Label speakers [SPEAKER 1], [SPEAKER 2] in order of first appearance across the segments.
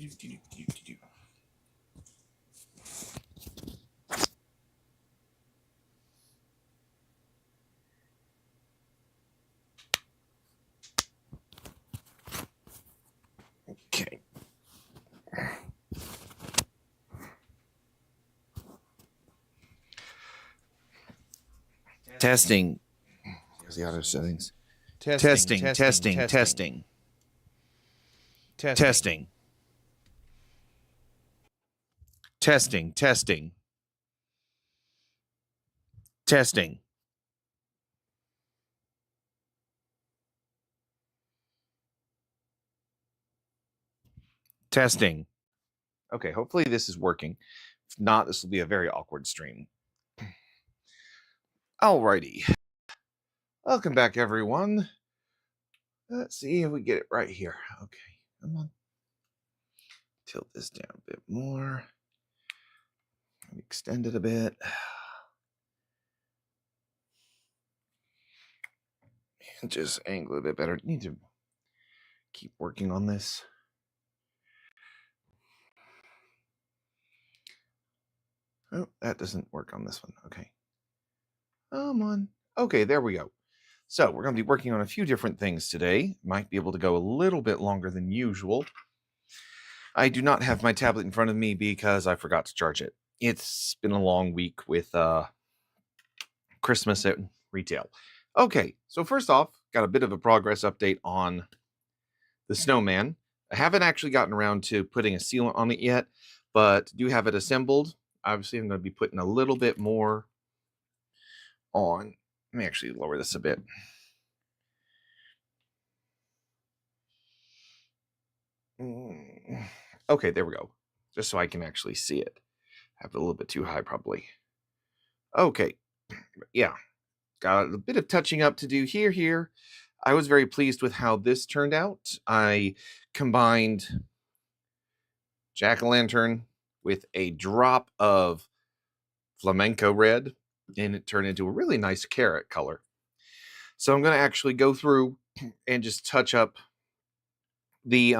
[SPEAKER 1] Okay. Testing. Here's the auto settings. Testing. Okay, hopefully this is working. If not, this will be a very awkward stream. Alrighty. Welcome back, everyone. Let's see if we get it right here. Okay, come on. Tilt this down a bit more. Extend it a bit. And just angle it a bit better. Need to keep working on this. Oh, that doesn't work on this one. Okay. Come on. Okay, there we go. So we're going to be working on a few different things today. Might be able to go a little bit longer than usual. I do not have my tablet in front of me because I forgot to charge it. It's been a long week with Christmas at retail. Okay, so first off, got a bit of a progress update on the snowman. I haven't actually gotten around to putting a sealant on it yet, but do have it assembled. Obviously, I'm going to be putting a little bit more on. Let me actually lower this a bit. Okay, there we go. Just so I can actually see it. Have it a little bit too high, probably. Okay, yeah. Got a bit of touching up to do here. I was very pleased with how this turned out. I combined jack-o'-lantern with a drop of flamenco red, and it turned into a really nice carrot color. So I'm going to actually go through and just touch up the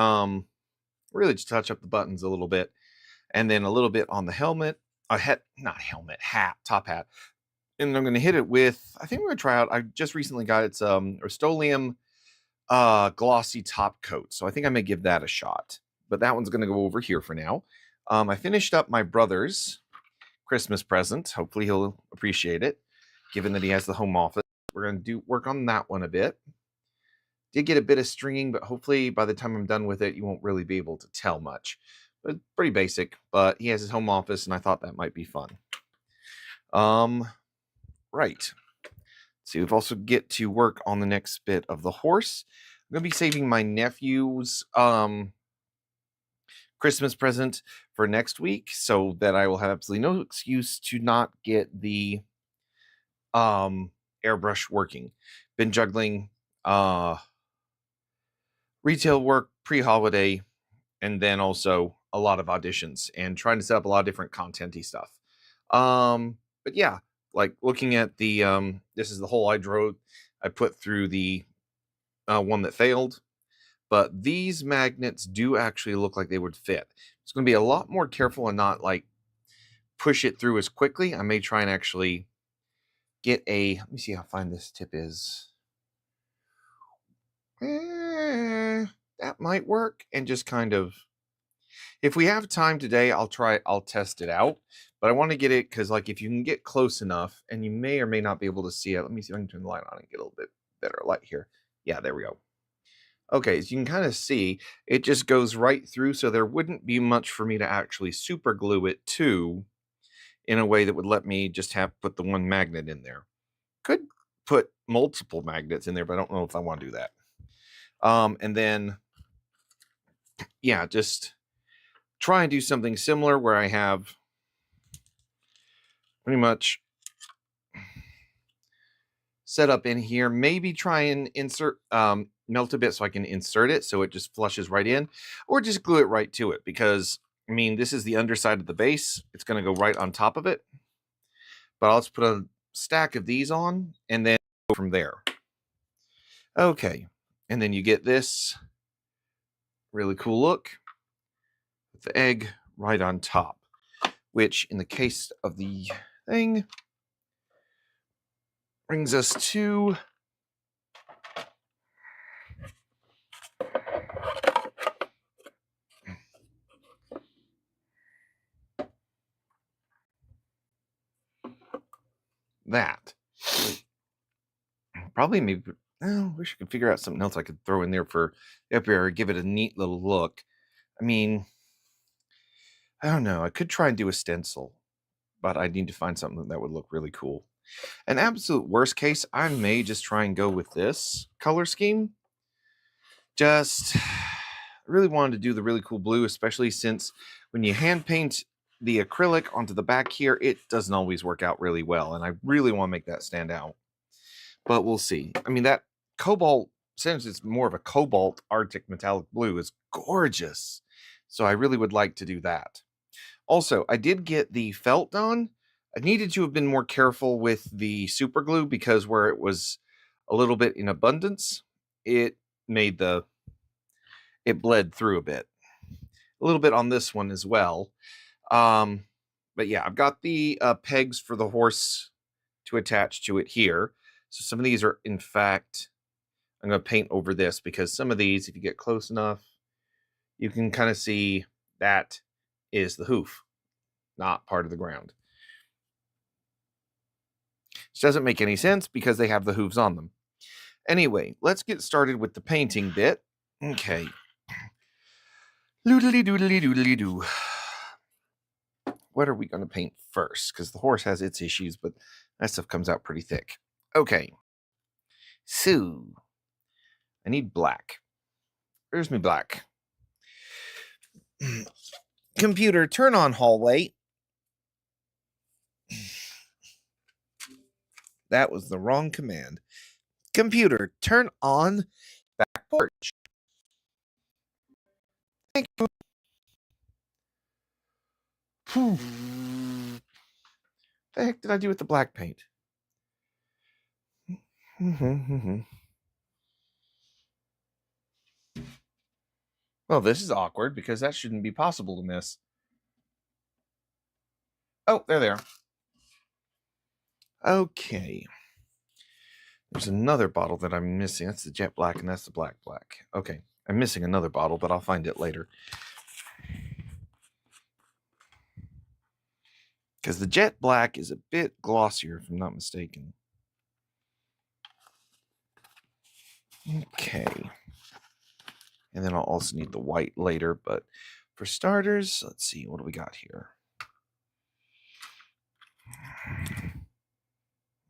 [SPEAKER 1] really just touch up the buttons a little bit, and then a little bit on the helmet, top hat. And I'm going to hit it with, I think we're going to try out, I just recently got its Rust-Oleum glossy top coat. So I think I may give that a shot. But that one's going to go over here for now. I finished up my brother's Christmas present. Hopefully he'll appreciate it, given that he has the home office. We're going to work on that one a bit. Did get a bit of stringing, but hopefully by the time I'm done with it, you won't really be able to tell much. But pretty basic, but he has his home office, and I thought that might be fun. Right. So we've also get to work on the next bit of the horse. I'm going to be saving my nephew's Christmas present for next week, so that I will have absolutely no excuse to not get the airbrush working. Been juggling retail work pre-holiday, and then also a lot of auditions and trying to set up a lot of different content-y stuff. But yeah, like looking at the this is the hole I put through the one that failed, but these magnets do actually look like they would fit. It's going to be a lot more careful and not like push it through as quickly. I may try and actually get a, let me see how fine this tip is. That might work, and just kind of, if we have time today, I'll test it out. But I want to get it because, like, if you can get close enough, and you may or may not be able to see it. Let me see if I can turn the light on and get a little bit better light here. Yeah, there we go. Okay, so you can kind of see it just goes right through, so there wouldn't be much for me to actually super glue it to in a way that would let me just put the one magnet in there. Could put multiple magnets in there, but I don't know if I want to do that. And then, yeah, just try and do something similar where I have pretty much set up in here. Maybe try and insert, melt a bit so I can insert it so it just flushes right in, or just glue it right to it, because, I mean, this is the underside of the base. It's going to go right on top of it. But I'll just put a stack of these on and then go from there. Okay, and then you get this really cool look. the egg right on top, which in the case of the thing brings us to that. Probably maybe, I wish I could figure out something else I could throw in there for the apiary, give it a neat little look. I mean, I don't know. I could try and do a stencil, but I need to find something that would look really cool. An absolute worst case, I may just try and go with this color scheme. Just really wanted to do the really cool blue, especially since when you hand paint the acrylic onto the back here, it doesn't always work out really well. And I really want to make that stand out. But we'll see. I mean, that cobalt, since it's more of a cobalt Arctic metallic blue, is gorgeous. So I really would like to do that. Also, I did get the felt done. I needed to have been more careful with the super glue because where it was a little bit in abundance, it made it bled through a bit. A little bit on this one as well. But yeah, I've got the pegs for the horse to attach to it here. So some of these are, in fact, I'm going to paint over this because some of these, if you get close enough, you can kind of see that is the hoof, not part of the ground. Which doesn't make any sense because they have the hooves on them. Anyway, let's get started with the painting bit. Okay. Doodly doodly doodly doo. What are we going to paint first? Because the horse has its issues, but that stuff comes out pretty thick. Okay. So, I need black. Where's my black? Computer, turn on hallway. That was the wrong command. Computer, turn on back porch. Thank you. The heck did I do with the black paint? Well, this is awkward because that shouldn't be possible to miss. Oh, there they are. Okay. There's another bottle that I'm missing. That's the jet black and that's the black. Okay. I'm missing another bottle, but I'll find it later. Because the jet black is a bit glossier, if I'm not mistaken. Okay. And then I'll also need the white later, but for starters, let's see, what do we got here?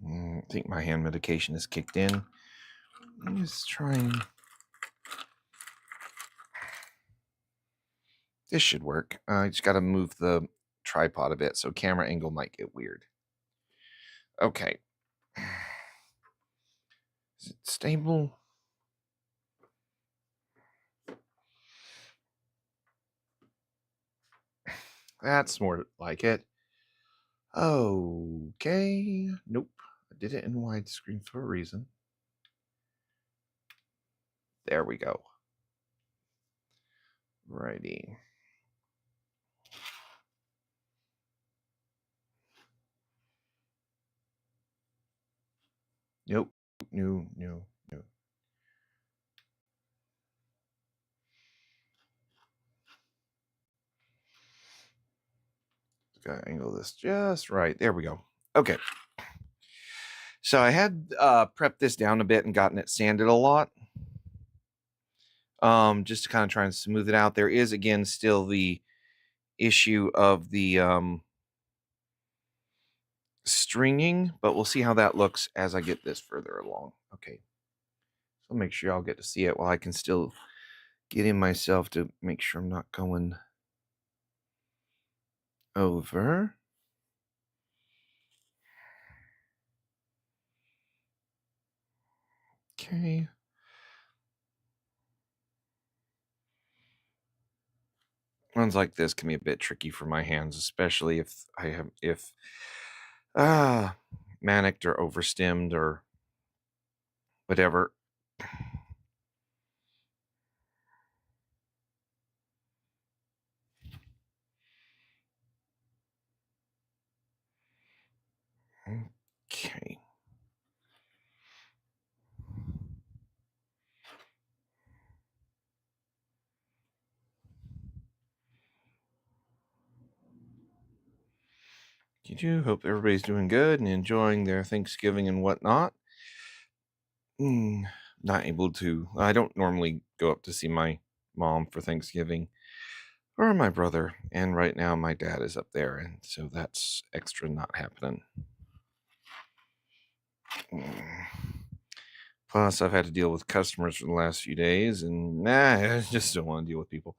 [SPEAKER 1] I think my hand medication is kicked in. I'm just trying. This should work. I just got to move the tripod a bit, so camera angle might get weird. Okay. Is it stable? That's more like it. Okay. Nope. I did it in widescreen for a reason. There we go. Righty. Nope. No. Gotta angle this just right. There we go. Okay. So I had prepped this down a bit and gotten it sanded a lot. Just to kind of try and smooth it out. There is, again, still the issue of the stringing, but we'll see how that looks as I get this further along. Okay. So make sure y'all get to see it while I can still get in myself to make sure I'm not going over. Okay. Ones like this can be a bit tricky for my hands, especially if I have manicked or overstimmed or whatever. Okay. You do hope everybody's doing good and enjoying their Thanksgiving and whatnot. Not able to. I don't normally go up to see my mom for Thanksgiving or my brother, and right now my dad is up there, and so that's extra not happening. Mm. Plus, I've had to deal with customers for the last few days, and I just don't want to deal with people.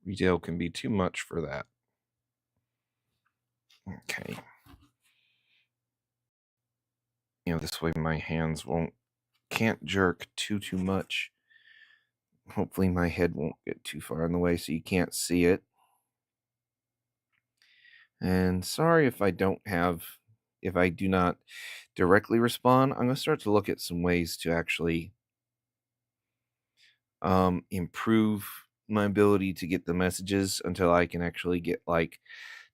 [SPEAKER 1] Retail can be too much for that. Okay. This way my hands can't jerk too much. Hopefully my head won't get too far in the way so you can't see it. And sorry if I do not directly respond. I'm going to start to look at some ways to actually improve my ability to get the messages until I can actually get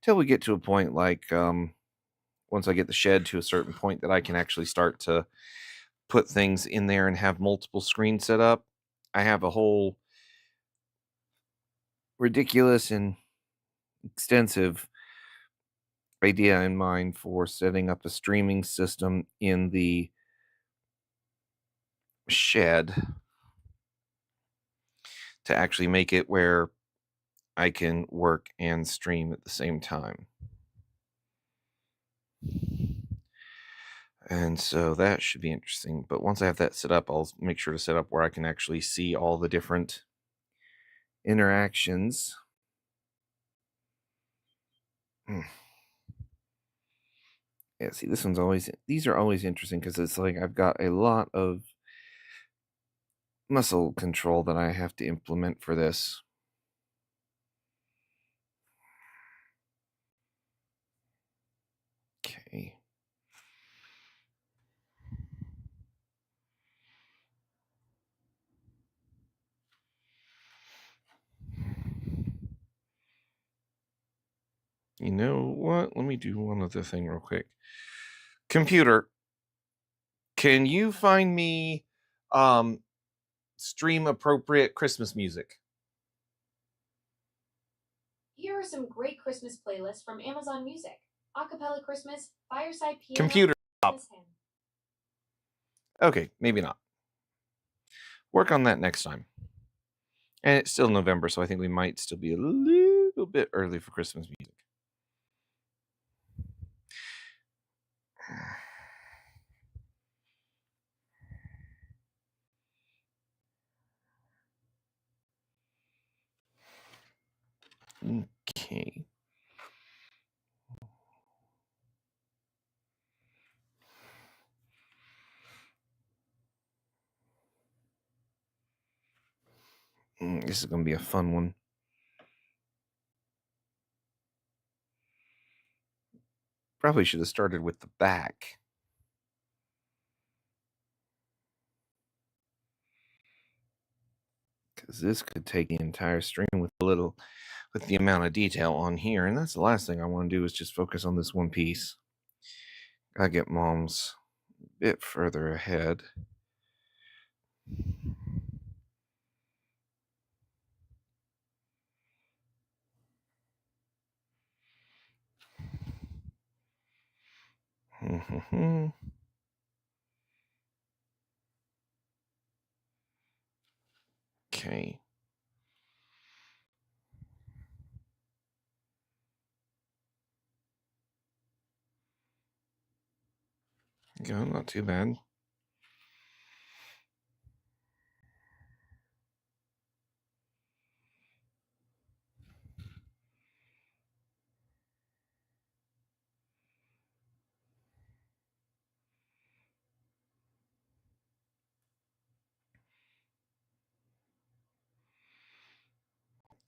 [SPEAKER 1] till we get to a point once I get the shed to a certain point that I can actually start to put things in there and have multiple screens set up. I have a whole ridiculous and extensive idea in mind for setting up a streaming system in the shed to actually make it where I can work and stream at the same time. And so that should be interesting. But once I have that set up, I'll make sure to set up where I can actually see all the different interactions. Yeah, see, these are always interesting because it's like I've got a lot of muscle control that I have to implement for this. Okay. You know what? Let me do one other thing real quick. Computer, can you find me stream appropriate Christmas music?
[SPEAKER 2] Here are some great Christmas playlists from Amazon Music. Acapella Christmas, Fireside Piano,
[SPEAKER 1] Computer, stop.
[SPEAKER 2] Christmas Hymn.
[SPEAKER 1] Okay, maybe not. Work on that next time. And it's still November, so I think we might still be a little bit early for Christmas music. Okay. This is going to be a fun one. Probably should have started with the back. Because this could take the entire stream with the amount of detail on here. And that's the last thing I want to do is just focus on this one piece. Gotta get Mom's a bit further ahead. Okay. Go, not too bad.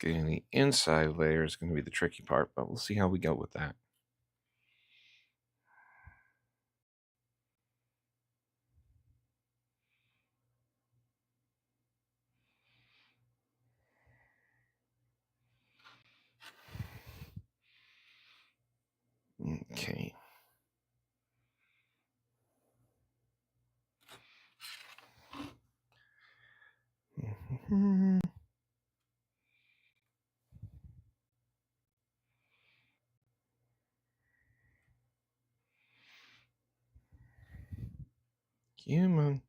[SPEAKER 1] Getting the inside layer is going to be the tricky part, but we'll see how we go with that. Okay. Human.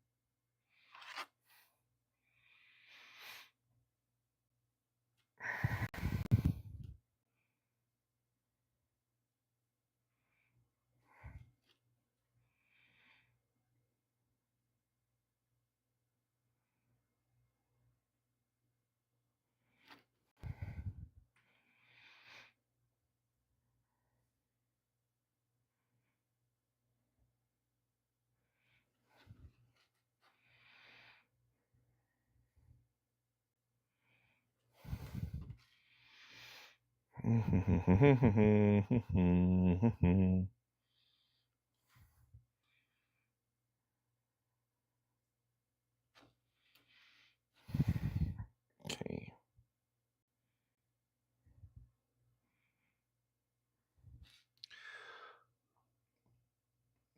[SPEAKER 1] Okay.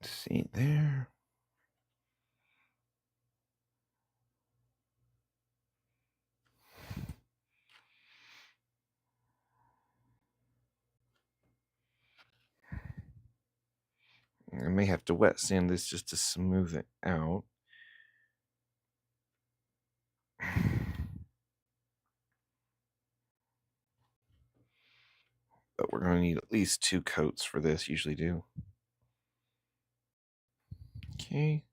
[SPEAKER 1] See there. I may have to wet sand this just to smooth it out. But we're going to need at least 2 coats for this, usually do. Okay.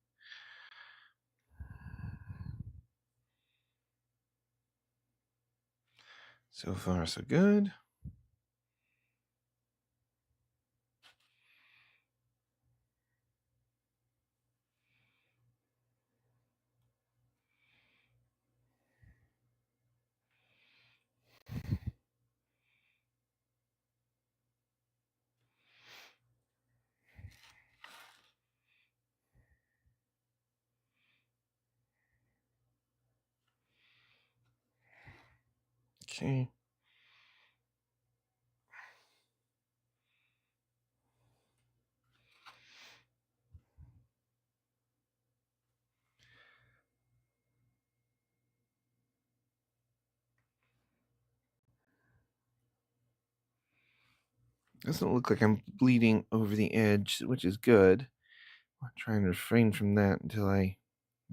[SPEAKER 1] So far, so good. Okay. Doesn't look like I'm bleeding over the edge, which is good. I'm trying to refrain from that until I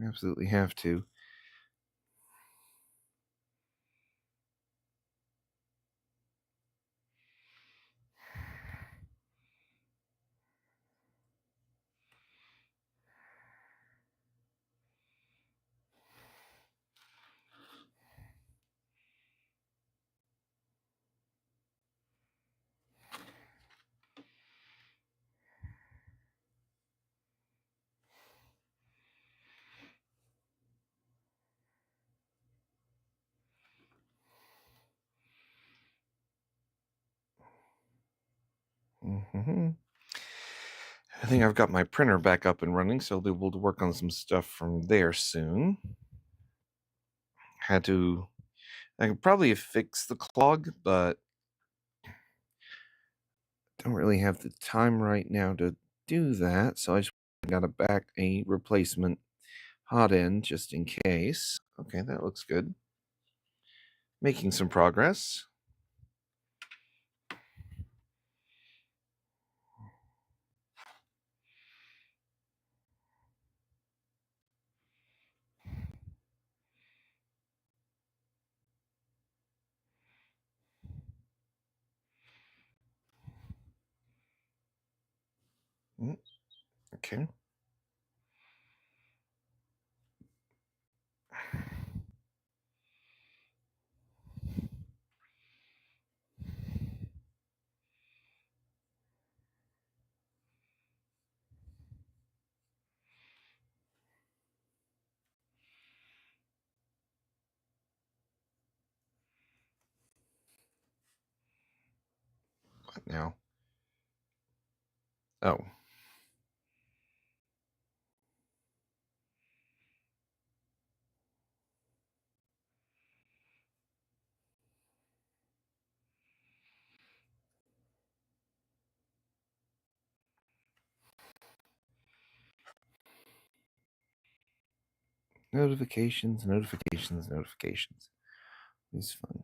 [SPEAKER 1] absolutely have to. Mm-hmm. I think I've got my printer back up and running, so I'll be able to work on some stuff from there soon. I could probably fix the clog, but don't really have the time right now to do that, so I just got a replacement hot end just in case. Okay, that looks good. Making some progress. Okay. What now? Oh. Notifications. It's fun.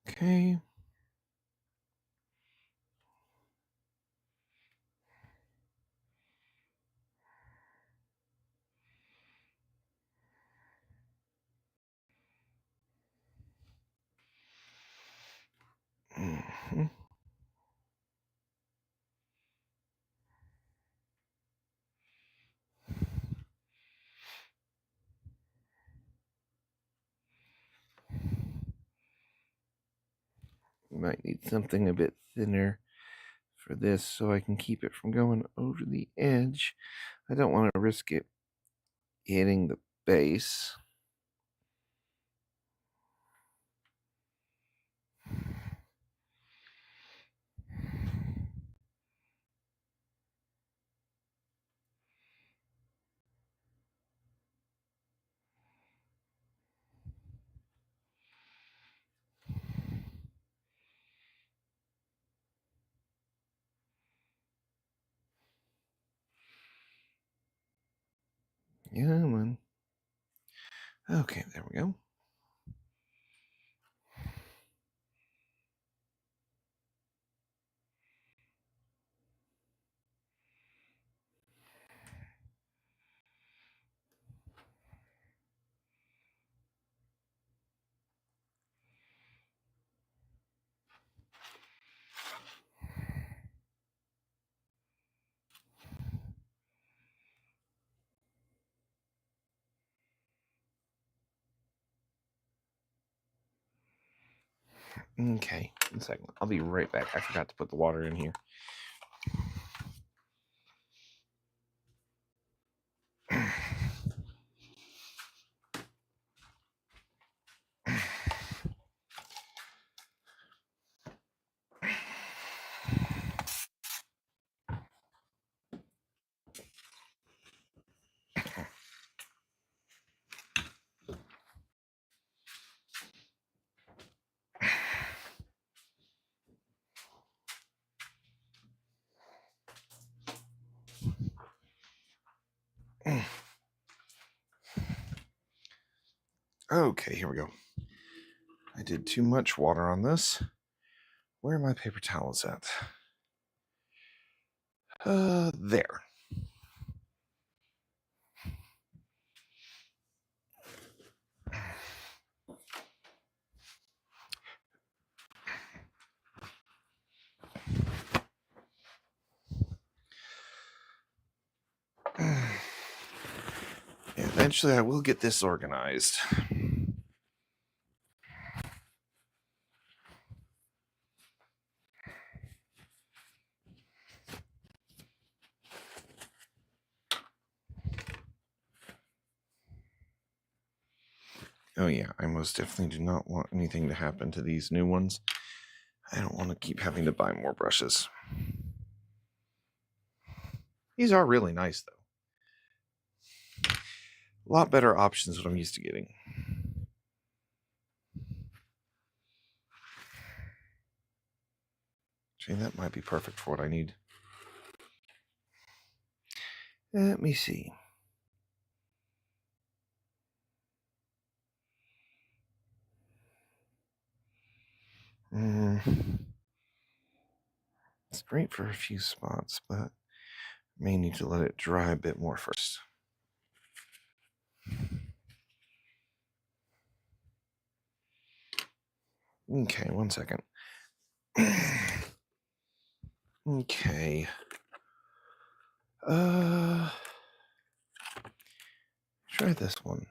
[SPEAKER 1] Okay. Mm-hmm. Might need something a bit thinner for this so I can keep it from going over the edge. I don't want to risk it hitting the base. Yeah, man. Okay, there we go. Okay, 1 second. I'll be right back. I forgot to put the water in here. Okay, here we go. I did too much water on this. Where are my paper towels at? There. Eventually, I will get this organized. Oh yeah, I most definitely do not want anything to happen to these new ones. I don't want to keep having to buy more brushes. These are really nice, though. A lot better options than I'm used to getting. Actually, that might be perfect for what I need. Let me see. It's great for a few spots, but may need to let it dry a bit more first. Okay, 1 second. Okay. Try this one.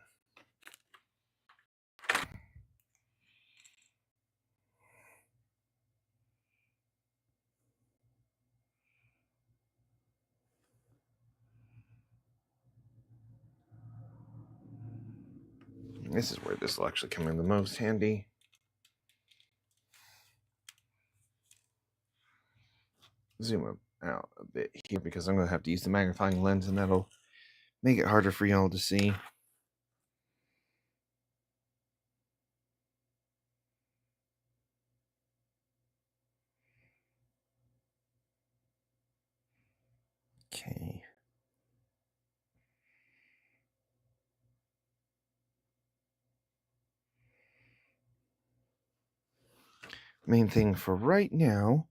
[SPEAKER 1] This is where this will actually come in the most handy. zoom out a bit here because I'm going to have to use the magnifying lens, and that'll make it harder for y'all to see. Okay. Main thing for right now,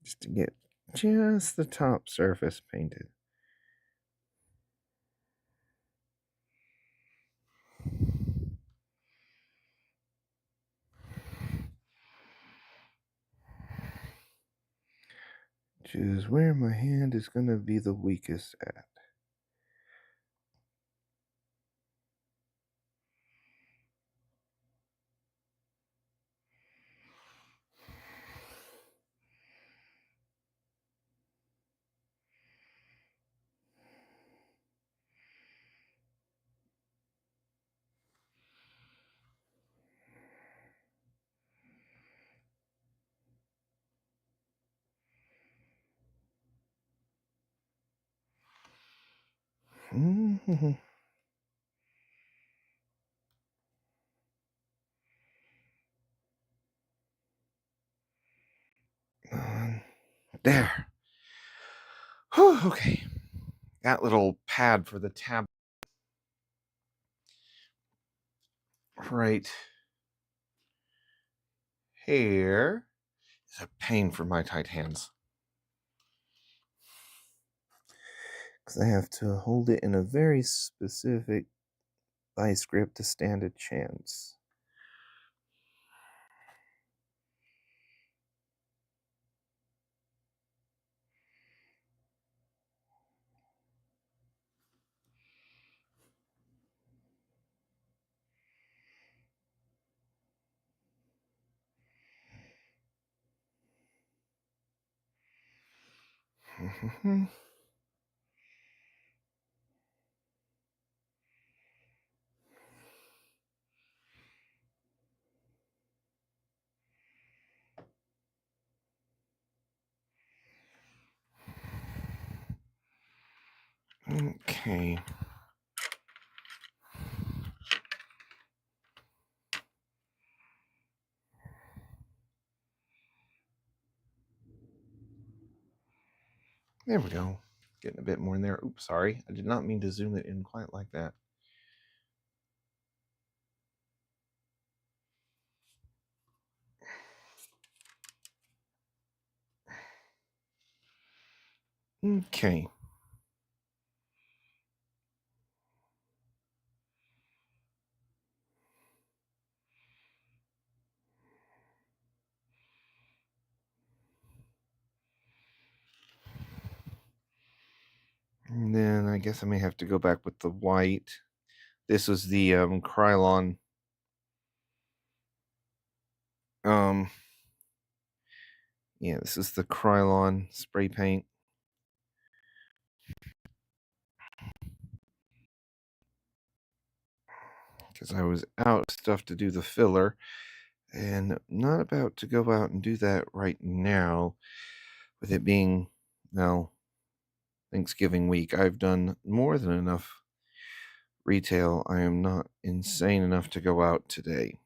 [SPEAKER 1] just to get just the top surface painted. Which is where my hand is going to be the weakest at. Mm-hmm. There. Whew, okay. That little pad for the tab right here is a pain for my tight hands, because I have to hold it in a very specific vice grip to stand a chance. Okay. There we go. Getting a bit more in there. Oops, sorry. I did not mean to zoom it in quite like that. Okay. And then I guess I may have to go back with the white. This was the Krylon. Yeah, this is the Krylon spray paint. Because I was out of stuff to do the filler, and not about to go out and do that right now, with it being, well, Thanksgiving week. I've done more than enough retail. I am not insane enough to go out today.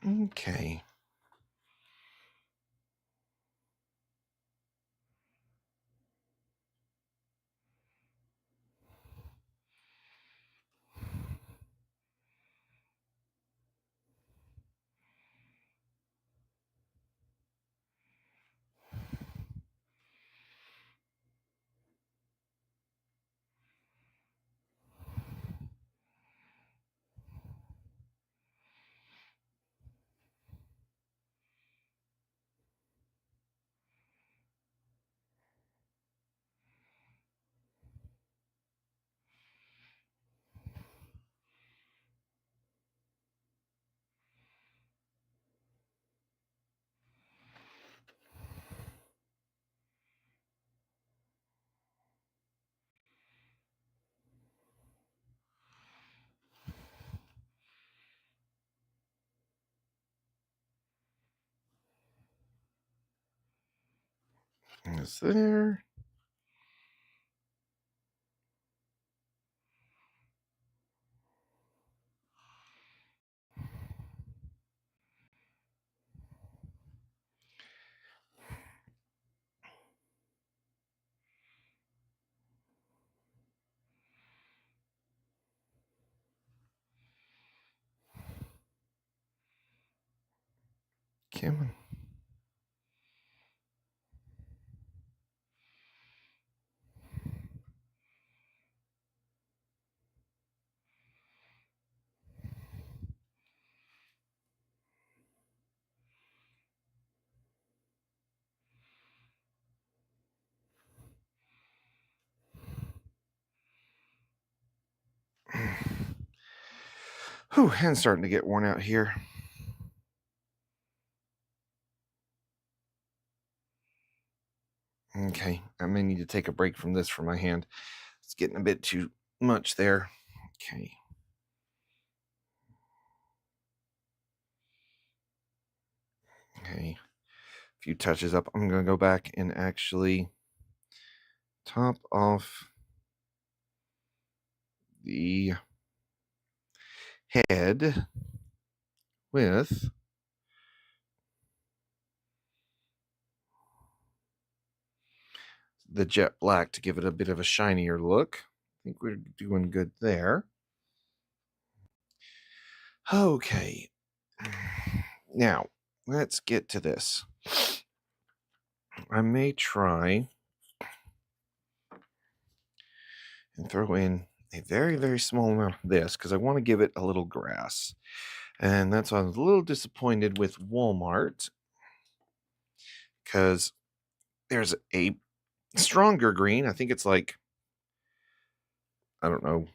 [SPEAKER 1] Okay. Is there? Come on. Whew, hand's starting to get worn out here. Okay, I may need to take a break from this for my hand. It's getting a bit too much there. Okay. Okay. A few touches up. I'm going to go back and actually top off the head with the jet black to give it a bit of a shinier look. I think we're doing good there. Okay. Now, let's get to this. I may try and throw in a very, very small amount of this because I want to give it a little grass. And that's why I was a little disappointed with Walmart because there's a stronger green. I think it's like, I don't know.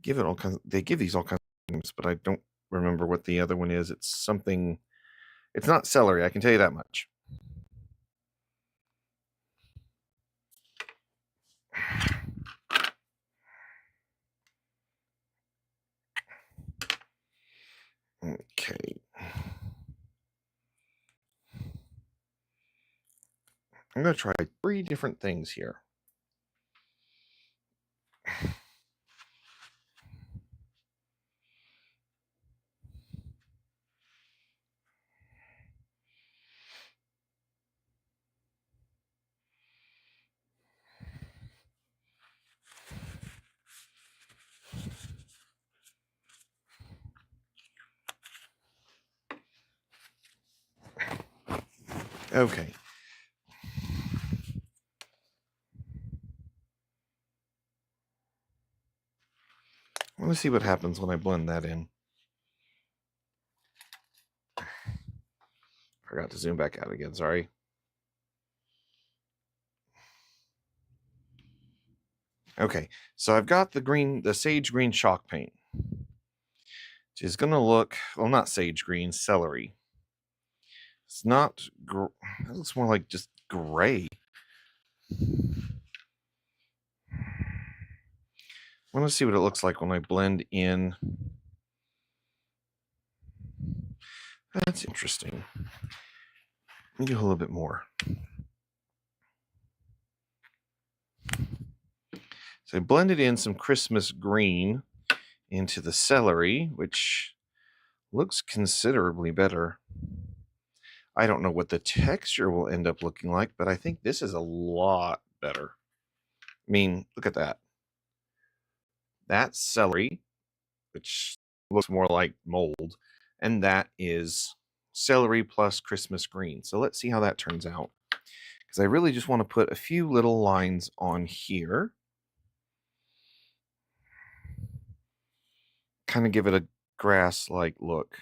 [SPEAKER 1] Give it all kinds. They give these all kinds of names, but I don't remember what the other one is. It's something. It's not celery. I can tell you that much. Okay. I'm going to try 3 different things here. Okay. I want to see what happens when I blend that in. Forgot to zoom back out again. Sorry. Okay, so I've got the sage green chalk paint, which is going to look, well, not sage green, celery. It's not, it looks more like just gray. I want to see what it looks like when I blend in. That's interesting. Let me do a little bit more. So I blended in some Christmas green into the celery, which looks considerably better. I don't know what the texture will end up looking like, but I think this is a lot better. I mean, look at that. That's celery, which looks more like mold, and that is celery plus Christmas green. So let's see how that turns out. Because I really just want to put a few little lines on here. Kind of give it a grass-like look.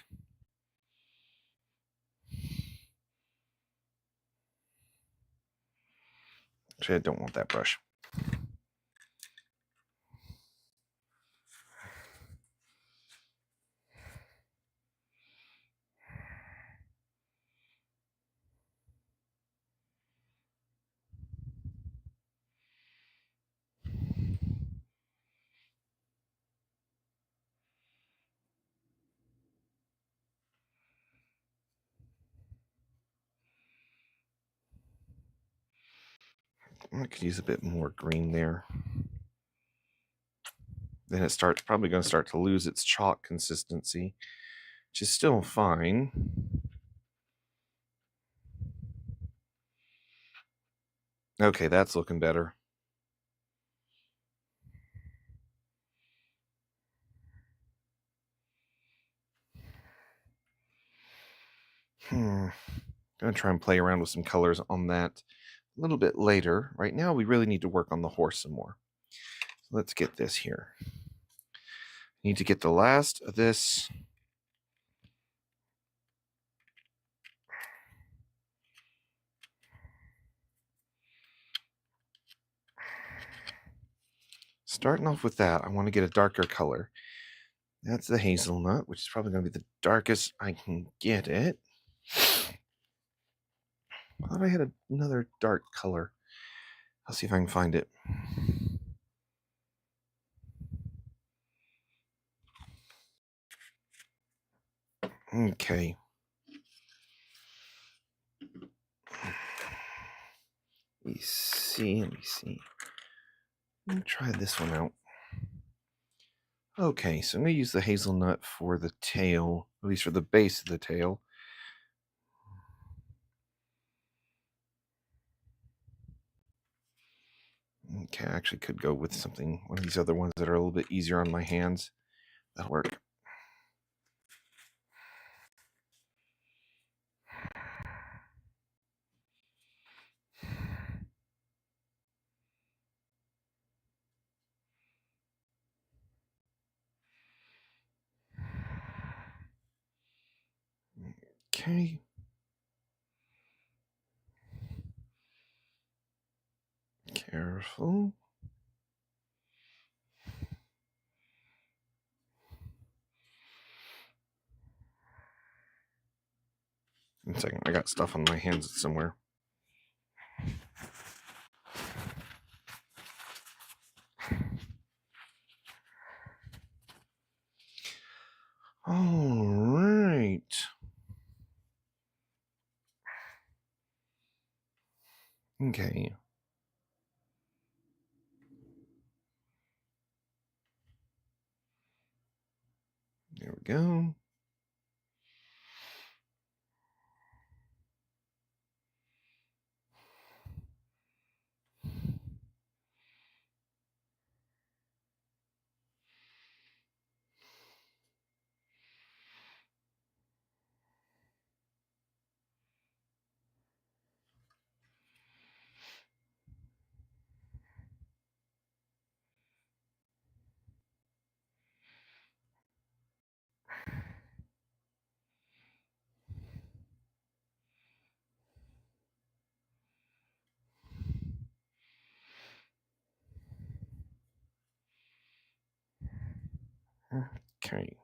[SPEAKER 1] Actually, I don't want that brush. I could use a bit more green there. Then it starts probably going to start to lose its chalk consistency, which is still fine. Okay, that's looking better. Gonna try and play around with some colors on that a little bit later. Right now, we really need to work on the horse some more. So let's get this here. Need to get the last of this. Starting off with that, I want to get a darker color. That's the hazelnut, which is probably going to be the darkest I can get it. I thought I had another dark color. I'll see if I can find it. Okay. Let me see. Let me try this one out. Okay, so I'm going to use the hazelnut for the tail, at least for the base of the tail. Okay, I actually could go with one of these other ones that are a little bit easier on my hands. That'll work. Okay. Careful. One second, I got stuff on my hands somewhere. All right. Okay. There we go. Okay.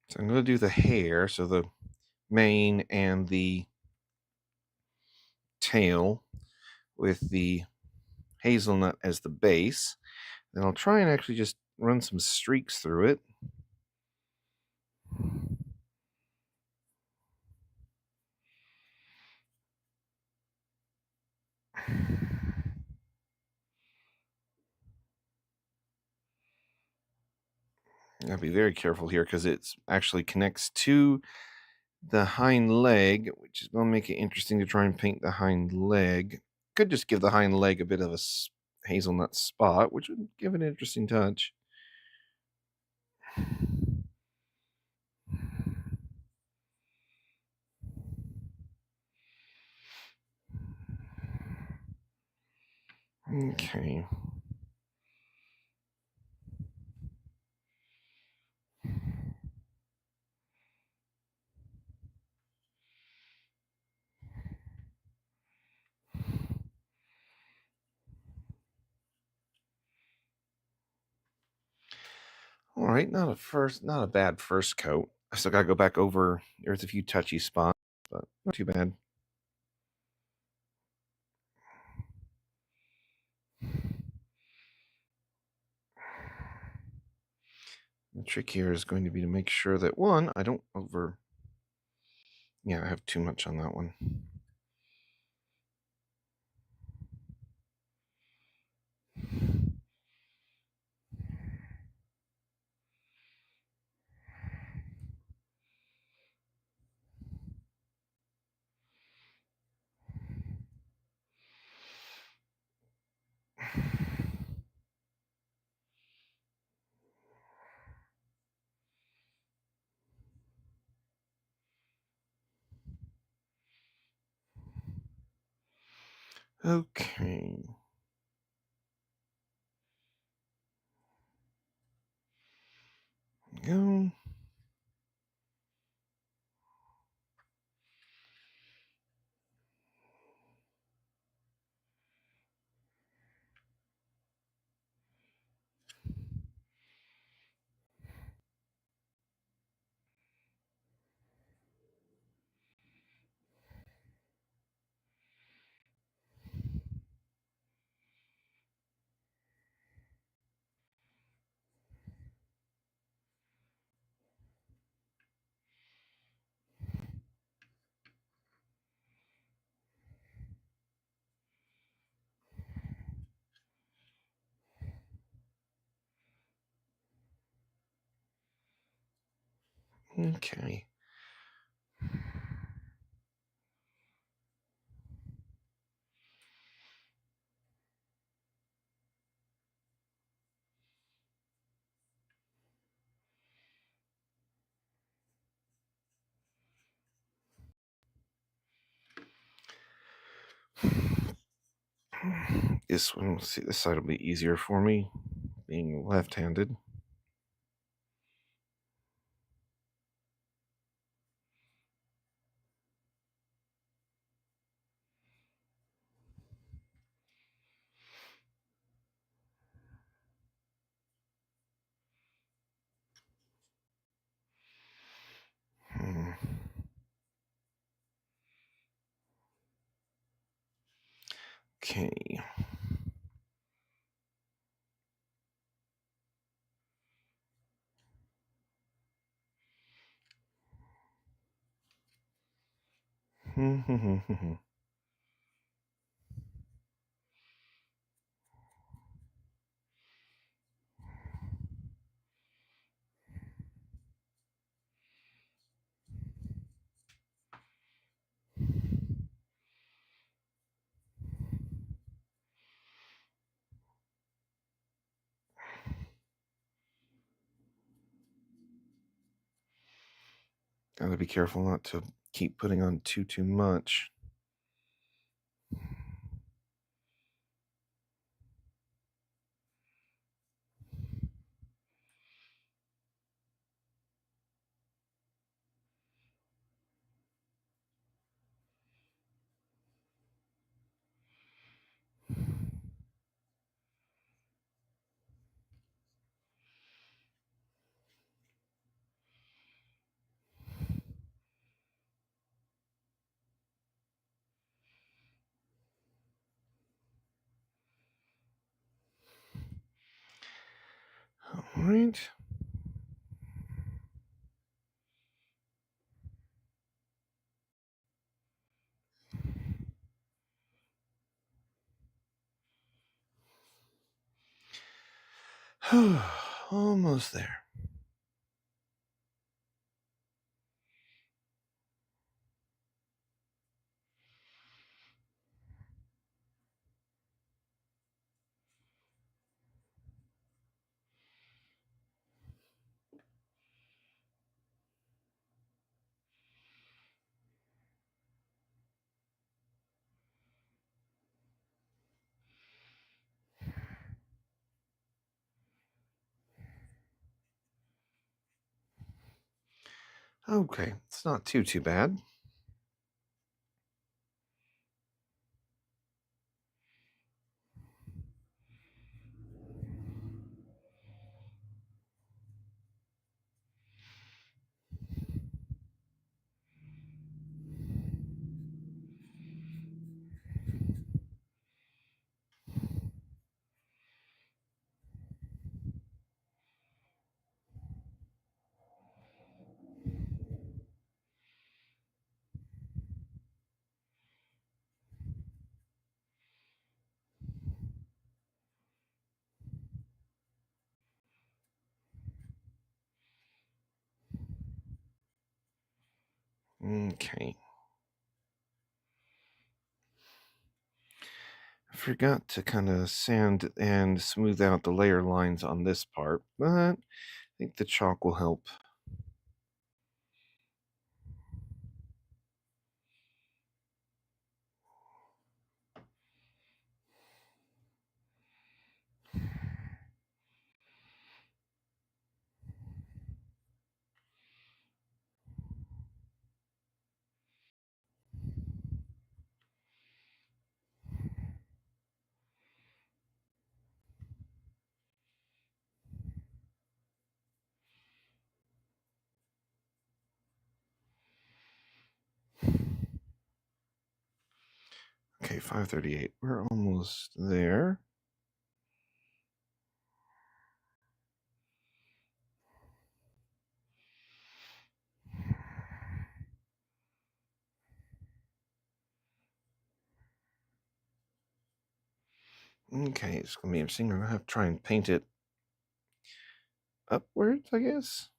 [SPEAKER 1] So I'm going to do the hair, so the mane and the tail with the hazelnut as the base. Then I'll try and actually just run some streaks through it. Gotta be very careful here because it actually connects to the hind leg, which is going to make it interesting to try and paint the hind leg. Could just give the hind leg a bit of a hazelnut spot, which would give it an interesting touch. Okay. All right, not a bad first coat. I still gotta go back over. There's a few touchy spots, but not too bad. The trick here is going to be to make sure that one, I don't over. Yeah, I have too much on that one. Okay. Go. Okay. This one, let's see, this side will be easier for me, being left-handed. Hmm. Okay. Gotta be careful not to keep putting on too much. All right. Almost there. Okay, it's not too bad. Okay. I forgot to kind of sand and smooth out the layer lines on this part, but I think the chalk will help. Okay, 538. We're almost there. Okay, it's going to be interesting. I'm going to have to try and paint it upwards, I guess.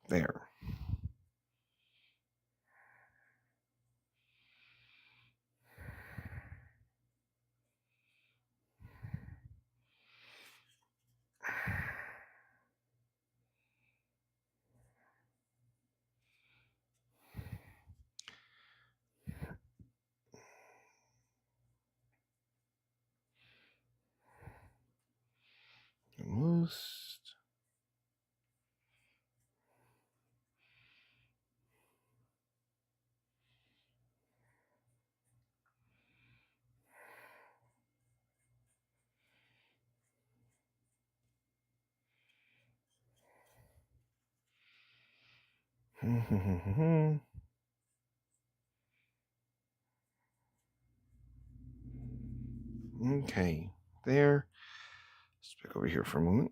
[SPEAKER 1] There. Almost. Okay, there. Let's back over here for a moment.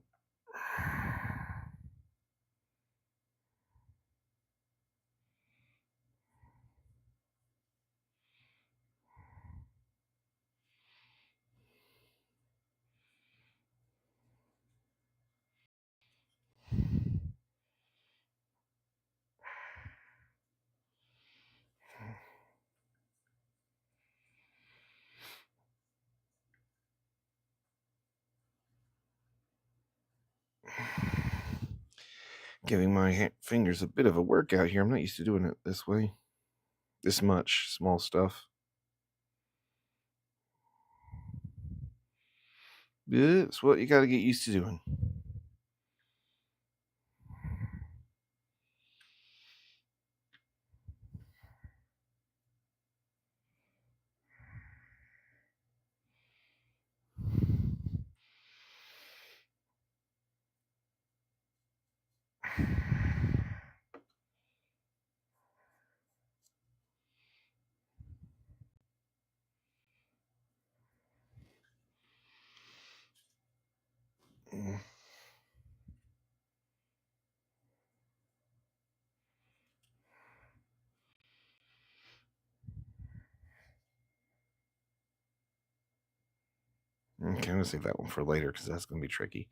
[SPEAKER 1] Giving my fingers a bit of a workout here. I'm not used to doing it this way. This much small stuff. It's what you got to get used to doing. Okay, I'm gonna save that one for later because that's gonna be tricky.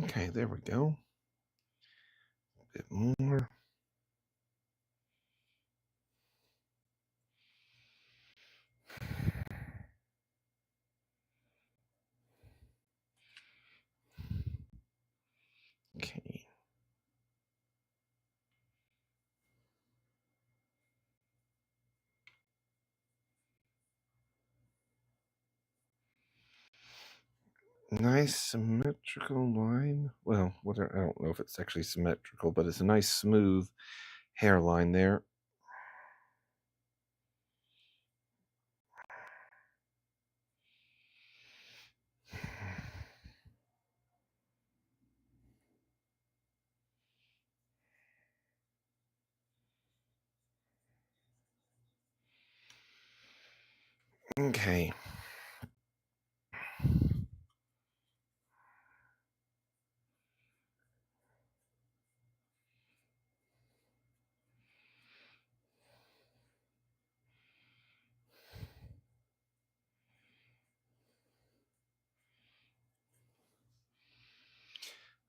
[SPEAKER 1] Okay, there we go. A bit more. Nice symmetrical line. Well, I don't know if it's actually symmetrical, but it's a nice smooth hairline there. Okay.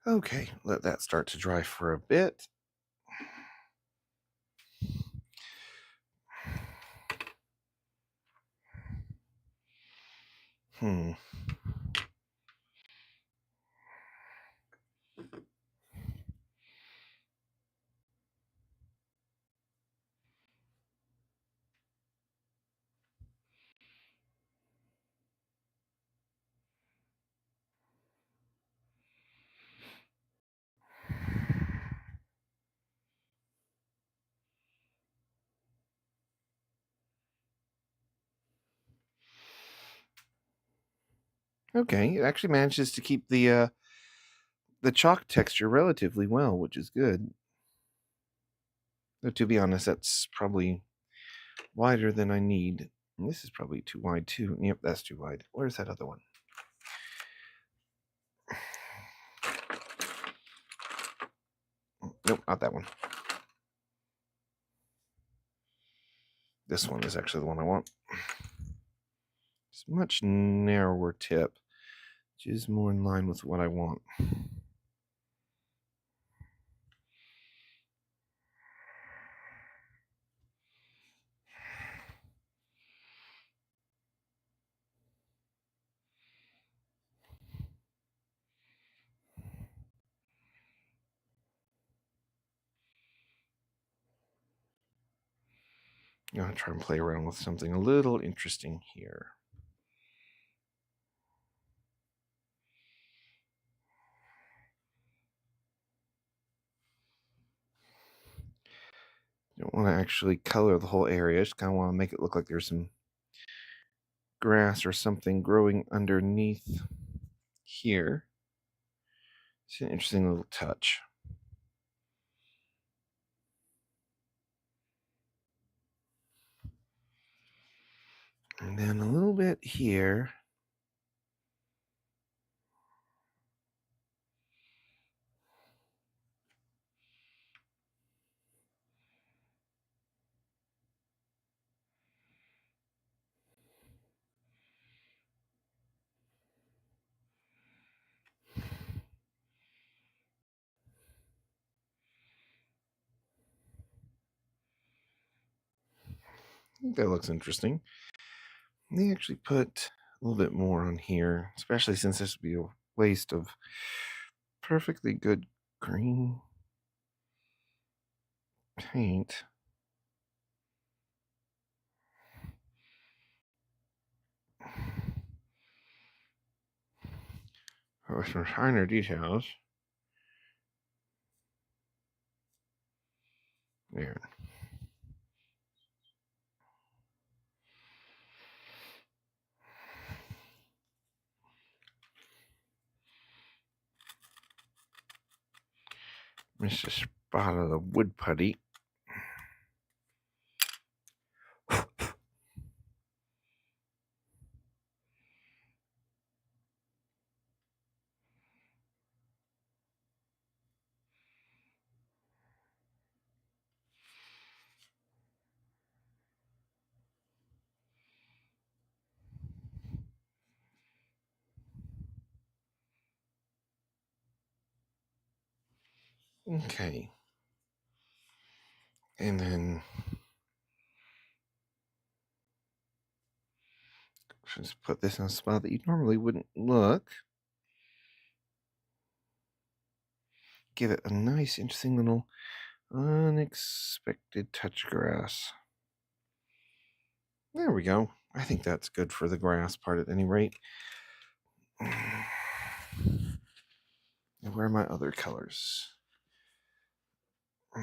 [SPEAKER 1] Okay, let that start to dry for a bit. Hmm. Okay, it actually manages to keep the chalk texture relatively well, which is good. Though to be honest, that's probably wider than I need. And this is probably too wide too. Yep, that's too wide. Where's that other one? Nope, not that one. This one is actually the one I want. It's a much narrower tip, which is more in line with what I want. I'm going to try and play around with something a little interesting here. Don't want to actually color the whole area. Just kind of want to make it look like there's some grass or something growing underneath here. It's an interesting little touch. And then a little bit here. I think that looks interesting. They actually put a little bit more on here, especially since this would be a waste of perfectly good green paint. With some finer details. There. Missed a spot of the wood putty. Okay. And then just put this in a spot that you normally wouldn't look. Give it a nice, interesting little unexpected touch grass. There we go. I think that's good for the grass part at any rate. And where are my other colors?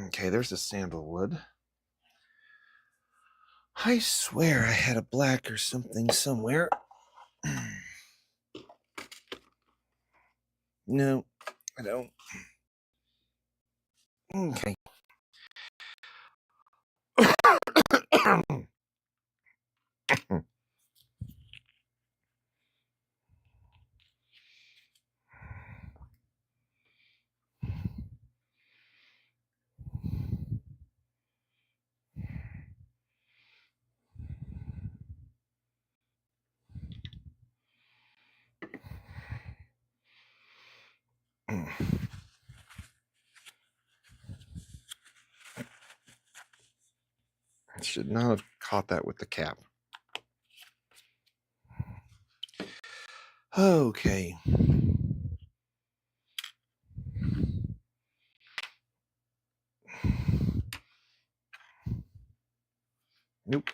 [SPEAKER 1] Okay, there's a sandalwood. I swear I had a black or something somewhere. No, I don't. Okay. I should not have caught that with the cap. Okay. Nope.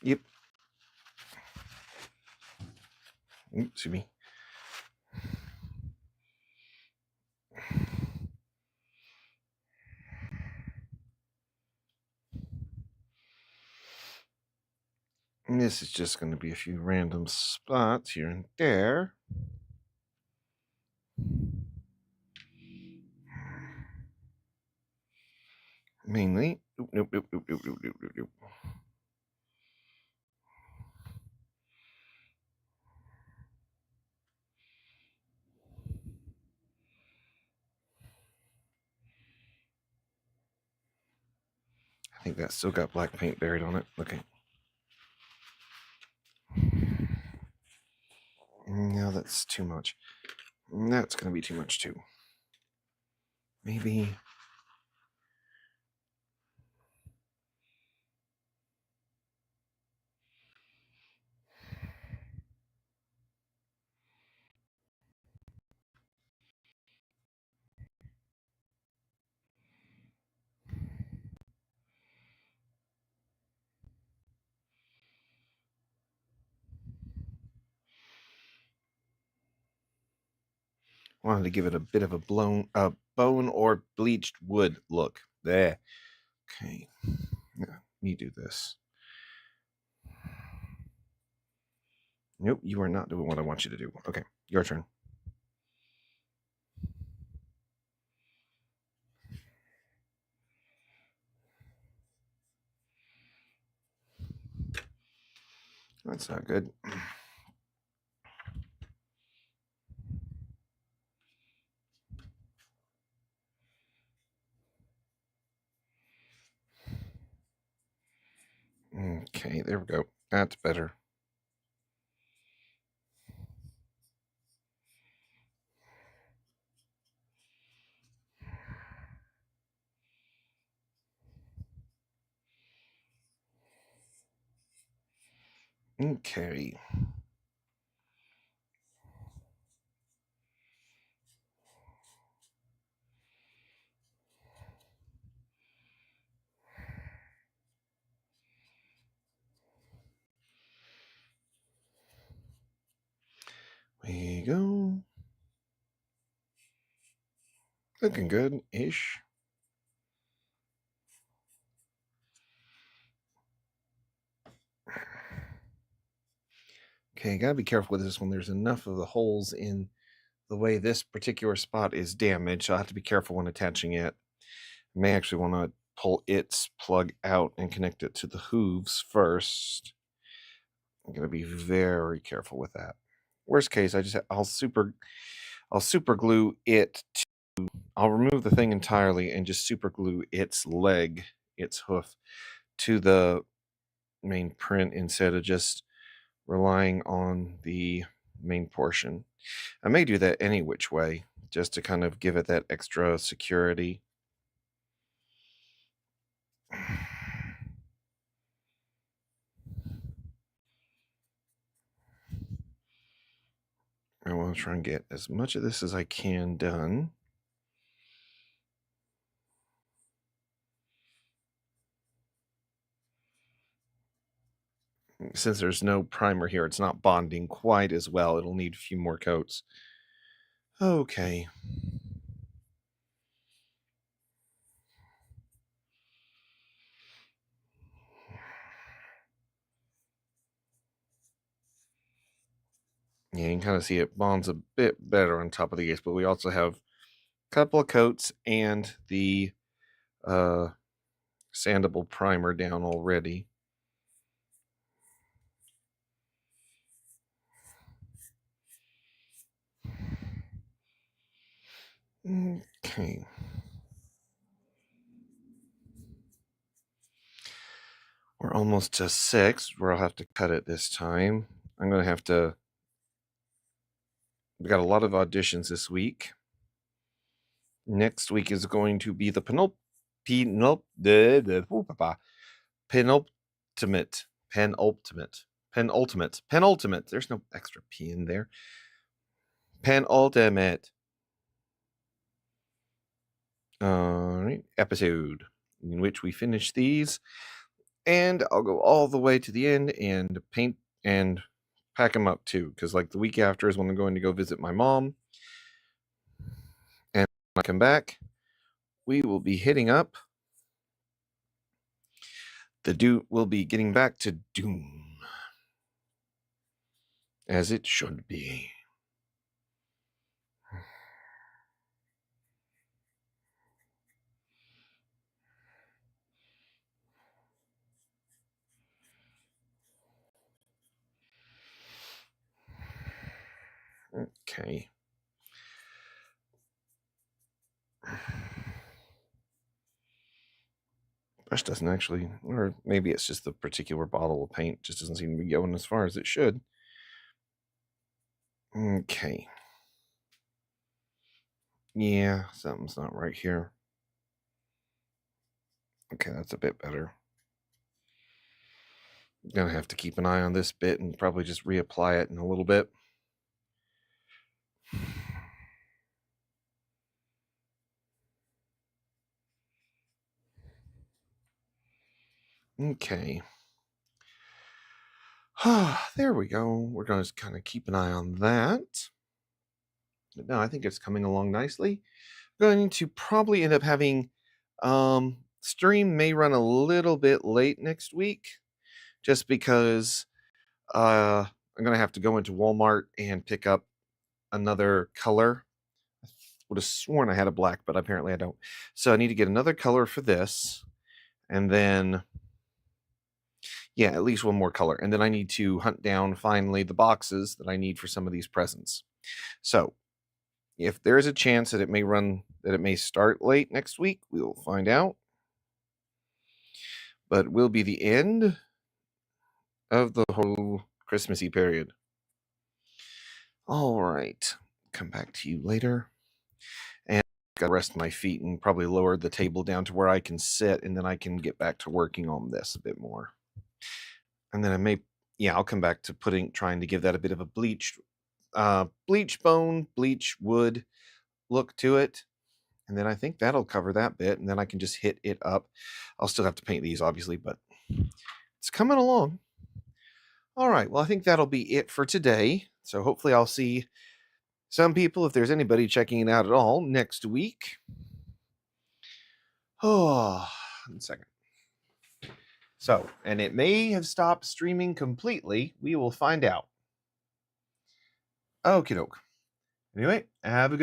[SPEAKER 1] Yep. Oops, excuse me. And this is just going to be a few random spots here and there. Mainly. Nope, nope, nope, nope, nope, nope, nope, nope. I think that still got black paint buried on it. Okay. No, that's too much. That's going to be too much too. Maybe. Wanted to give it a bit of a bone or bleached wood look. There. Okay. Yeah, let me do this. Nope, you are not doing what I want you to do. Okay, your turn. That's not good. Okay, there we go. That's better. Okay. We go. Looking good-ish. Okay, gotta be careful with this one. There's enough of the holes in the way this particular spot is damaged. So I'll have to be careful when attaching it. I may actually want to pull its plug out and connect it to the hooves first. I'm gonna be very careful with that. Worst case, I'll super glue it. I'll remove the thing entirely and just super glue its leg, its hoof, to the main print instead of just relying on the main portion. I may do that any which way, just to kind of give it that extra security. I want to try and get as much of this as I can done. Since there's no primer here, it's not bonding quite as well. It'll need a few more coats. Okay. Yeah, you can kind of see it bonds a bit better on top of the ace, but we also have a couple of coats and the sandable primer down already. Okay. We're almost to 6, where I'll have to cut it this time. I'm going to have to... We got a lot of auditions this week. Next week is going to be the penultimate. There's no extra P in there. Penultimate. Episode in which we finish these, and I'll go all the way to the end and paint and pack them up too, because like the week after is when I'm going to go visit my mom, and when I come back, we will be hitting up we'll be getting back to Doom, as it should be. Okay. Brush doesn't actually, or maybe it's just the particular bottle of paint just doesn't seem to be going as far as it should. Okay. Yeah, something's not right here. Okay, that's a bit better. Gonna have to keep an eye on this bit and probably just reapply it in a little bit. Okay. There we go. We're going to kind of keep an eye on that. But no, I think it's coming along nicely. Going to probably end up having stream may run a little bit late next week, just because I'm going to have to go into Walmart and pick up another color. I would have sworn I had a black, but apparently I don't. So I need to get another color for this, and then yeah, at least one more color. And then I need to hunt down finally the boxes that I need for some of these presents. So if there is a chance that it may start late next week, we will find out. But it will be the end of the whole Christmassy period. All right. Come back to you later. And I've got to rest my feet and probably lower the table down to where I can sit, and then I can get back to working on this a bit more. And then I'll come back to trying to give that a bit of a bleach bone, bleach wood look to it. And then I think that'll cover that bit, and then I can just hit it up. I'll still have to paint these, obviously, but it's coming along. All right, well, I think that'll be it for today. So hopefully I'll see some people, if there's anybody checking it out at all, next week. Oh, 1 second. So, and it may have stopped streaming completely. We will find out. Okie doke. Anyway, have a good